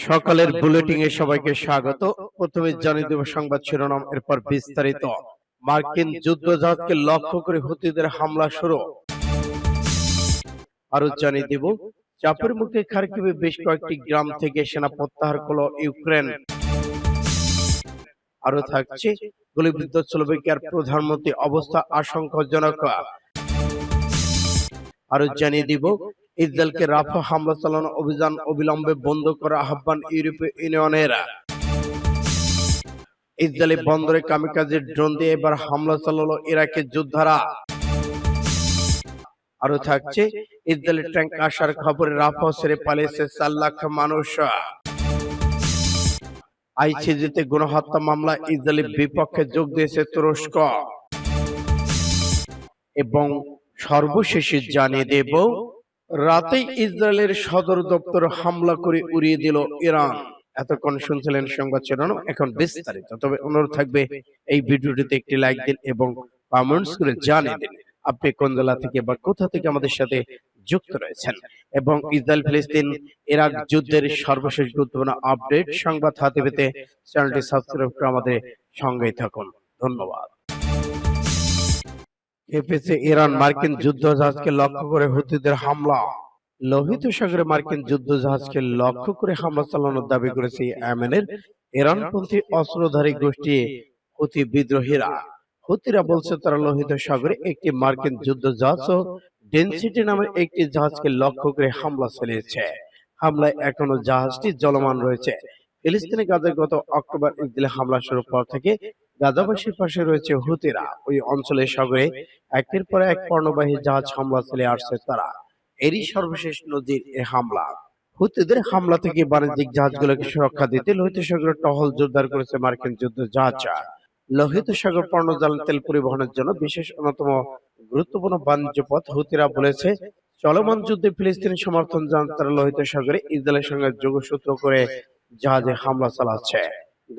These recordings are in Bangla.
সকালের বুলেটিন এ সবাইকে স্বাগত। প্রথমে জানিয়ে দেব সংবাদ শিরোনাম, এরপর বিস্তারিত। মার্কিন যুদ্ধজাহাজকে লক্ষ্য করে হুতিদের হামলা শুরু। আরো জানিয়ে দেব, চাপের মুখে খার্কিভে বেশ কয়েকটি গ্রাম থেকে সেনা প্রত্যাহার করল ইউক্রেন। আরো থাকছে, গুলিবিদ্ধ স্লোভাকিয়ার প্রধানমন্ত্রী, অবস্থা আশঙ্কাজনক। আরো জানিয়ে দিব, ইসরায়েলকে রাফা হামলা চালানো অভিযান অবিলম্বে বন্ধ করার আহ্বান ইউরোপীয় ইউনিয়নের। ইসরায়েলি বন্দরে কামিকাজে ড্রোন দিয়ে এবার হামলা চালালো ইরাকের যোদ্ধারা। আরো থাকছে, ইসরায়েলি ট্যাঙ্ক আসার খবরে রাফা ছেড়ে পালিয়েছে 4 লাখ মানুষ। আইসিজেতে গণহত্যা মামলা ইসরায়েলের বিপক্ষে যোগ দিয়েছে তুরস্ক। এবং সর্বশেষে জানিয়ে দেব, রাতে ইসরায়েলের সদর দপ্তর হামলা করে উড়িয়ে দিল ইরান। এতক্ষণ শুনছিলেন সংবাদ শিরোনাম, এখন বিস্তারিত। তবে অনুরোধ থাকবে, এই ভিডিওটিতে একটি লাইক দিন এবং কমেন্টস করে জানিয়ে দিন আপনি কোন জেলা থেকে বা কোথা থেকে আমাদের সাথে যুক্ত রয়েছেন। এবং ইসরায়েল ফিলিস্তিন ইরাক যুদ্ধের সর্বশেষ গুরুত্বপূর্ণ আপডেট সংবাদ হাতে পেতে চ্যানেলটি সাবস্ক্রাইব করে আমাদের সঙ্গেই থাকুন। ধন্যবাদ। খেপেছে ইরান, মার্কিন যুদ্ধজাহাজকে লক্ষ্য করে হুতিদের হামলা। লোহিত সাগরে মার্কিন যুদ্ধজাহাজকে লক্ষ্য করে হামলা চালানোর দাবি করেছে ইয়েমেনের ইরানপন্থী অস্ত্রধারী গোষ্ঠী হুতি বিদ্রোহীরা। হুতিরা বলছে তারা লোহিত সাগরে একটি মার্কিন যুদ্ধজাহাজ ও ডেনসিটি নামের একটি জাহাজকে লক্ষ্য করে হামলা চালিয়েছে। হামলায় এখনো জাহাজটি চলমান রয়েছে। ফিলিস্তিনি গাজায় গত অক্টোবর ইসরায়েলে হামলা শুরুর পর থেকে গাজাবাসীর পাশে রয়েছে হুতিরা। ওই অঞ্চলের সাগরে একের পর এক পণ্যবাহী জাহাজ হামলা চালিয়ে আসছে তারা। এরই সর্বশেষ নজির এ হামলা। হুতিদের হামলা থেকে বাণিজ্যিক জাহাজগুলোকে সুরক্ষা দিতে লোহিত সাগরে টহল জোরদার করেছে মার্কিন যুদ্ধ জাহাজ। লোহিত সাগর পণ্যজাল তেল পরিবহনের জন্য বিশেষ অন্যতম গুরুত্বপূর্ণ বাণিজ্য পথ। হুতিরা বলেছে, চলমান যুদ্ধে ফিলিস্তিনি সমর্থন জানান তারা লোহিত সাগরে ইসরায়েলের সঙ্গে যোগসূত্র করে জাহাজে হামলা চালাচ্ছে।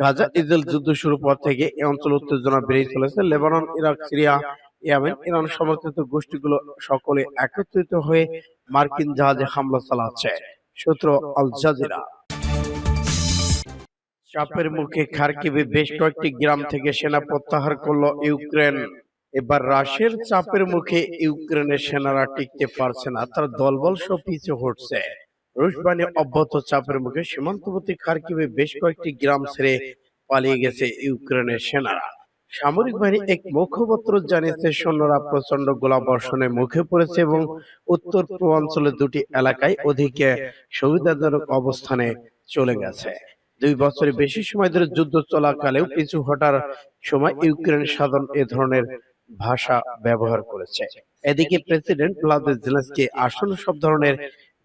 গাজা ইসরায়েল যুদ্ধ শুরুর পর থেকে এই অঞ্চল উত্তেজনা বেড়েই চলেছে। Lebanon, Iraq, Syria, Yemen, Iran সমর্থিত গোষ্ঠীগুলো সকলে একত্রিত হয়ে মার্কিন জাহাজে হামলা চালাচ্ছে। সূত্র আল জাজিরা। চাপের মুখে খার্কিভে বেশ কয়েকটি গ্রাম থেকে সেনা প্রত্যাহার করলো ইউক্রেন। এবার রাশিয়ার চাপের মুখে ইউক্রেনের সেনারা টিকতে পারছে না, তারা দলবল সহ পিছু হটছে। রুশ বাহিনী অব্যাহত চাপের মুখে সীমান্তবর্তী খার্কিভে বেশ কয়েকটি গ্রাম ছেড়ে পালিয়ে গেছে ইউক্রেনের সেনারা। সামরিক বাহিনী এক মুখপাত্র জানিয়েছে, সৈন্যরা প্রচন্ড গোলাবর্ষণের মুখে পড়েছে এবং উত্তর পূর্বাঞ্চলের দুটি এলাকায় অধিক সুবিধাজনক অবস্থানে চলে গেছে। 2 বছরের বেশি সময় ধরে যুদ্ধ চলাকালেও পিছু হটার সময় ইউক্রেন সাধারণ এ ধরনের ভাষা ব্যবহার করেছে। এদিকে প্রেসিডেন্ট ভ্লাদিমির জেলেনস্কি আসন্ন সব ধরনের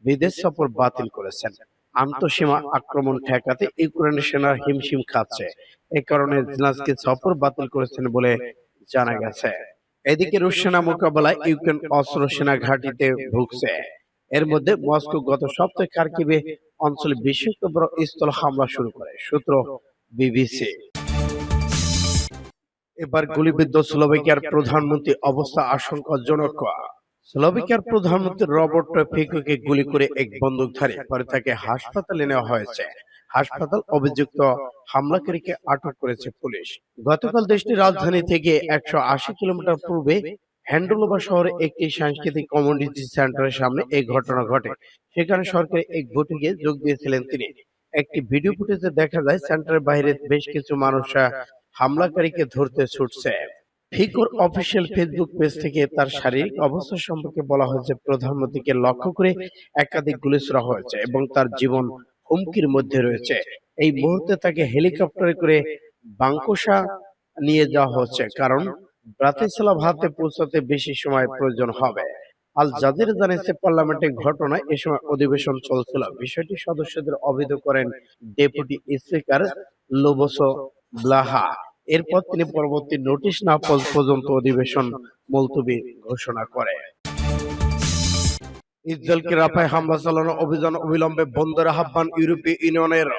বিদেশ সফর বাতিল করেছেন। আন্তঃসীমা আক্রমণ ঠেকাতে ইউক্রেনের সেনার হিমশিম খাচ্ছে। এ কারণে জেলেনস্কি সফর বাতিল করেছেন বলে জানা গেছে। এদিকে রুশ সেনা মোকাবেলায় ইউক্রেন অস্ত্র সেনা ঘাঁটিতে ঢুকছে। এর মধ্যে মস্কো গত সপ্তাহে খার্কিভে অঞ্চলে বিশ্বস্ত বড় স্থল হামলা শুরু করে। সূত্র বিবিসি। এবার গুলিবিদ্ধ স্লোভাকিয়ার প্রধানমন্ত্রী, অবস্থা আশঙ্কাজনক। স্লোভাকিয়ার প্রধানমন্ত্রী রবার্ট ফিকোকে গুলি করে এক বন্দুকধারী, পরে তাকে হাসপাতালে নেওয়া হয়েছে। হাসপাতাল অভিযুক্ত হামলাকারীকে আটক করেছে পুলিশ। গতকাল দেশটির রাজধানী থেকে 180 কিলোমিটার পূর্বে হ্যান্ডোলোভা শহরে একটি সাংস্কৃতিক কমিউনিটি সেন্টারের সামনে এই ঘটনা ঘটে। সেখানে সরকারি এক বৈঠকে যোগ দিয়েছিলেন তিনি। একটি ভিডিও ফুটেজে দেখা যায় সেন্টারের বাইরে বেশ কিছু মানুষ হামলাকারীকে ধরতে ছুটছে। ফিকোর অফিসিয়াল ফেসবুক পেজ থেকে তার শারীরিক অবস্থা সম্পর্কে বলা হয়েছে, প্রধানমন্ত্রীকে লক্ষ্য করে একাধিক গুলি ছোড়া হয়েছে এবং তার জীবন হুমকির মধ্যে রয়েছে। এই মুহূর্তে তাকে হেলিকপ্টারে করে বাংকোশা নিয়ে যাওয়া হচ্ছে, কারণ ব্রাতিস্লাভাতে পৌঁছাতে বেশি সময় প্রয়োজন হবে। আল জাজিরা জানিয়েছে, পার্লামেন্টের ঘটনায় এ সময় অধিবেশন চলছিল। বিষয়টি সদস্যদের অবহিত করেন ডেপুটি স্পিকার লোবোসো ব্লাহা। এরপর তিনি পরবর্তী নোটিশ না পর্যন্ত অধিবেশন মুলতবি ঘোষণা করে। ইসরায়েলকে রাফায় হামলা চালানো অভিযান অবিলম্বে বন্ধের আহ্বান ইউরোপীয় ইউনিয়নের।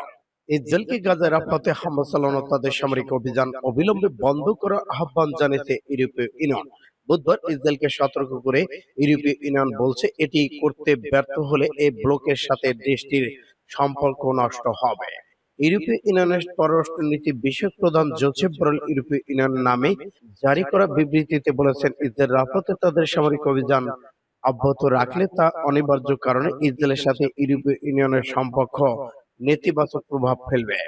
ইসরায়েলকে গাজায় রাফাতে হামলা চালানো তাদের সামরিক অভিযান অবিলম্বে বন্ধ করার আহ্বান জানিয়েছে ইউরোপীয় ইউনিয়ন। বুধবার ইসরায়েলকে সতর্ক করে ইউরোপীয় ইউনিয়ন বলছে, এটি করতে ব্যর্থ হলে এই ব্লকের সাথে দেশটির সম্পর্ক নষ্ট হবে। ইউরোপীয় ইউনিয়নের পররাষ্ট্রনীতি বিষয়ক প্রধান জোসেফ বরেল ইউরোপীয় ইউনিয়ন নামে জারি করা বিবৃতিতে বলেছেন, ইসরায়েল রাফাতে তাদের সামরিক অভিযান অব্যাহত রাখলে তা অনিবার্য কারণে ইসরায়েলের সাথে ইউরোপীয় ইউনিয়নের সম্পর্ক নেতিবাচক প্রভাব ফেলবে।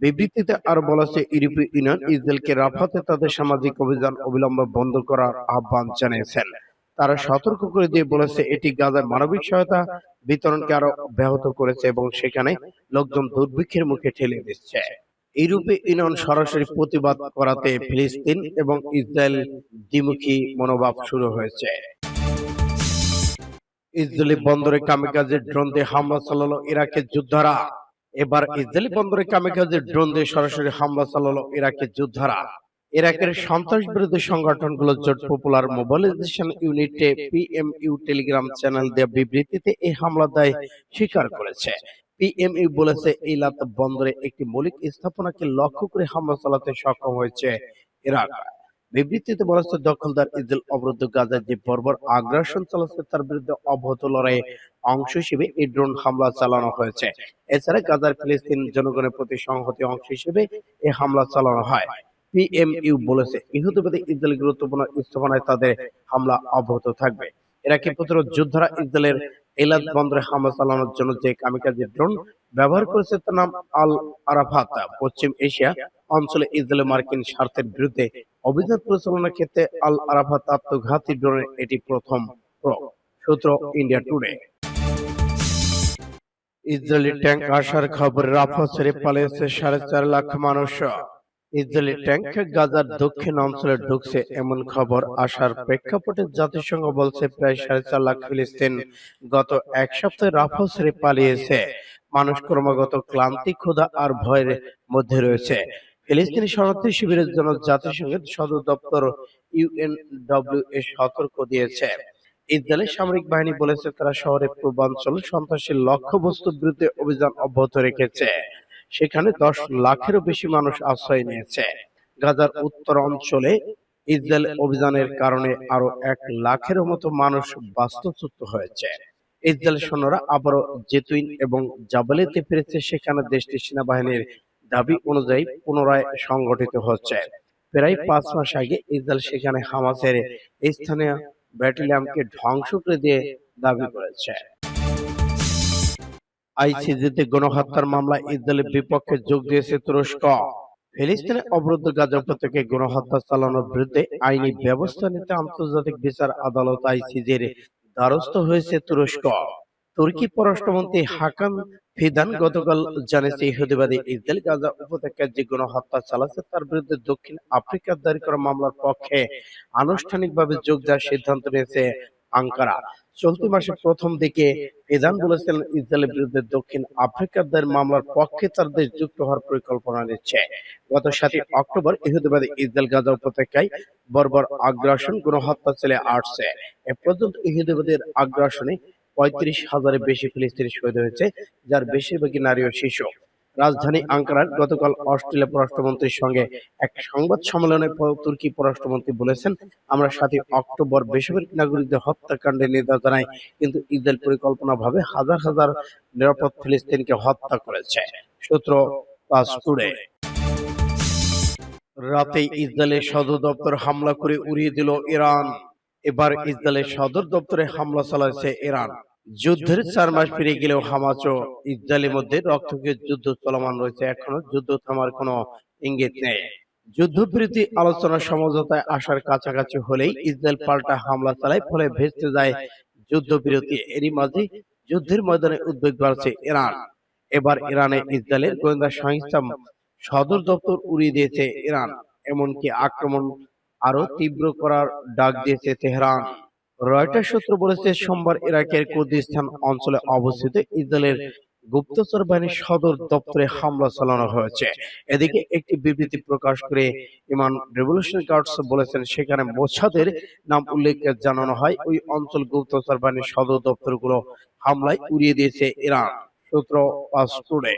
বিবৃতিতে আরো বলা হয়েছে, ইউরোপীয় ইউনিয়ন ইসরায়েলকে রাফাতে তাদের সামাজিক অভিযান অবিলম্বে বন্ধ করার আহ্বান জানিয়েছেন। তারা সতর্ক করে দিয়ে বলেছে, এটি গাজায় মানবিক সহায়তা বিতরণকে আরো ব্যাহত করেছে এবং সেখানে লোকজন দুর্ভিক্ষের মুখে ঠেলে দিচ্ছে। ইউরোপীয় ইউনিয়ন সরাসরি প্রতিবাদ করাতে ফিলিস্তিন এবং ইসরায়েল দ্বিমুখী মনোভাব শুরু হয়েছে। ইসরায়েলি বন্দরে কামিকাজে ড্রোন দিয়ে হামলা চালালো ইরাকের যোদ্ধারা। এবার ইসরায়েলি বন্দরে কামিকাজে ড্রোন দিয়ে সরাসরি হামলা চালালো ইরাকের যোদ্ধারা। ইরাকের সন্ত্রাস বিরোধী সংগঠনগুলো জোট পপুলার মোবিলাইজেশন ইউনিটে পিএমইউ টেলিগ্রাম চ্যানেল দেয়া বিবৃতিতে এই হামলার দায় স্বীকার করেছে। পিএমইউ বলেছে, ইলাত বন্দরে একটি মৌলিক স্থাপনাকে লক্ষ্য করে হামলা চালাতে সক্ষম হয়েছে ইরাক। বিবৃতিতে বলা হচ্ছে, দখলদার ইসরায়েল অবরুদ্ধ গাজায় যে বর্বর আগ্রাসন চালাচ্ছে তার বিরুদ্ধে অব্যাহত লড়াইয়ে অংশ হিসেবে এই ড্রোন হামলা চালানো হয়েছে। এছাড়া গাজার ফিলিস্তিন জনগণের প্রতি সংহতি অংশ হিসেবে এই হামলা চালানো হয়। পিএমইউ বলেছে, ইহুদিবাদী ইসরায়েলের গুরুত্বপূর্ণ স্থাপনায় তাদের হামলা অব্যাহত থাকবে। ইরাকি প্রতিরোধ যোদ্ধারা ইসরায়েলের এলাদ বন্দরে হামলা চালানোর জন্য যে কামিকাজি ড্রোন ব্যবহার করেছে তার নাম আল আরাফাত। পশ্চিম এশিয়া অঞ্চলে ইসরায়েলের মার্কিন স্বার্থের বিরুদ্ধে অভিযান পরিচালনার ক্ষেত্রে আল আরাফাত আত্মঘাতী ড্রোনের এটি প্রথম প্রয়োগ। সূত্র ইন্ডিয়া টুডে। ইসরায়েলি ট্যাঙ্ক আসার খবরে রাফা ছেড়ে পালিয়েছে 4.5 লাখ মানুষ। ইসরায়েলি ট্যাঙ্ক গাজার দক্ষিণ অঞ্চলে ঢুকছে এমন খবর আসার প্রেক্ষাপটে জাতিসংঘ বলছে, প্রায় 4.5 লাখ ফিলিস্তিন গত এক সপ্তাহে রাফা ছেড়ে পালিয়েছে। মানুষ ক্রমাগত ক্লান্তি, ক্ষুধা আর ভয়ের মধ্যে রয়েছে। ফিলিস্তিনি শরণার্থী শিবিরের জন্য জাতিসংঘের সদর দপ্তর ইউএনডব্লিউএ সতর্ক দিয়েছে। ইসরায়েলের সামরিক বাহিনী বলেছে, তারা শহরের পূর্বাঞ্চল সন্ত্রাসী লক্ষ্যবস্তুর বিরুদ্ধে অভিযান অব্যাহত রেখেছে। সেখানে 10 লাখেরও বেশি মানুষ আশ্রয় নিয়েছে। গাজার উত্তর অঞ্চলে ইসরায়েল অভিযানের কারণে আরো 1 লাখেরও মতো মানুষ বাস্তুচ্যুত হয়েছে। ইসরায়েল সৈন্যরা আবারও জেতুইন এবং জাবালিতে ফিরেছে, সেখানে দেশটির সেনাবাহিনীর দাবি অনুযায়ী পুনরায় সংগঠিত হচ্ছে। প্রায় 5 মাস আগে ইসরায়েল সেখানে হামাসের স্থানীয় ব্যাটালিয়নকে ধ্বংস করে দিয়ে দাবি করেছে। আইসিজেতে গণহত্যার মামলায় ইসরায়েলের বিপক্ষে যোগ দিয়েছে তুরস্ক। ফিলিস্তিনে অবরুদ্ধ গাজা উপত্যকায় গণহত্যা চালানোর বিরুদ্ধে আইনি ব্যবস্থা নিতে আন্তর্জাতিক বিচার আদালত আইসিজের দ্বারস্থ হয়েছে তুরস্ক। তুর্কি পররাষ্ট্রমন্ত্রী হাকান ফিদান গতকাল জানিয়েছে, ইহুদিবাদী ইসরায়েল গাজা উপত্যকায় যে গণহত্যা চালাচ্ছে তার বিরুদ্ধে দক্ষিণ আফ্রিকার দায়ের করা মামলার পক্ষে আনুষ্ঠানিকভাবে যোগ দেওয়ার সিদ্ধান্ত নিয়েছে আঙ্কারা। চলতি মাসের প্রথম দিকে ফিদান বলেছিলেন, ইসরায়েলের বিরুদ্ধে দক্ষিণ আফ্রিকার দায়ের মামলার পক্ষে তার দেশ যুক্ত হওয়ার পরিকল্পনা নিচ্ছে। গত 7 অক্টোবর ইহুদিবাদী ইসরায়েল গাজা উপত্যকায় বর্বর আগ্রাসন গণহত্যা চলে আসছে। এ পর্যন্ত ইহুদিবাদের আগ্রাসনে 35,000-এর বেশি ফিলিস্তিনি শহীদ হয়েছে, যার বেশিরভাগই নারী ও শিশু। রাজধানী আঙ্কারায় গতকাল অস্ট্রেলিয়া পররাষ্ট্রমন্ত্রীর সঙ্গে এক সংবাদ সম্মেলনে তুর্কি পররাষ্ট্রমন্ত্রী বলেছেন, আমরা 7 অক্টোবর বেসামরিক নাগরিকদের হত্যাকাণ্ডের নিন্দা জানাই, কিন্তু ইসরায়েল পরিকল্পনাভাবে হাজার হাজার নিরাপদ ফিলিস্তিনকে হত্যা করেছে। সূত্র পাঁচ টুডে। রাতে ইসরায়েলের সদর দপ্তর হামলা করে উড়িয়ে দিল ইরান। এবার ইসরায়েলের সদর দপ্তরে হামলা চালাচ্ছে ইরান। যুদ্ধের 4 মাস পেরিয়ে গেলেও হামাস ও ইসরায়েলের মধ্যে রক্তক্ষয়ী যুদ্ধ চলমান রয়েছে। এখনো যুদ্ধ থামার কোনো ইঙ্গিত নেই। যুদ্ধবিরতি আলোচনা সমঝোতায় আসার কাছাকাছি হলেই ইসরায়েল পাল্টা হামলা চালায়, ফলে ভেস্তে যায় যুদ্ধবিরতি। এরই মাঝে যুদ্ধের ময়দানে উদ্বেগ বাড়ছে ইরান। এবার ইরানে ইসরায়েলের গোয়েন্দা সংস্থা সদর দপ্তর উড়িয়ে দিয়েছে ইরান। এমনকি আক্রমণ আরো তীব্র করার ডাক দিয়েছে তেহরান। রয়টার্স সূত্র বলেছে, সোমবার ইরাকের কুর্দিস্তান অঞ্চলে অবস্থিত ইসরায়েলের গুপ্তচর বাহিনীর সদর দপ্তরে হামলা চালানো হয়েছে। এদিকে একটি বিবৃতি প্রকাশ করে ইমান রেভলিউশনারি গার্ডস বলেছেন, সেখানে মোসাদের নাম উল্লেখ জানানো হয়। ওই অঞ্চল গুপ্তচর বাহিনীর সদর দপ্তরগুলো হামলায় উড়িয়ে দিয়েছে ইরান। সূত্র পাঁচ টুডে।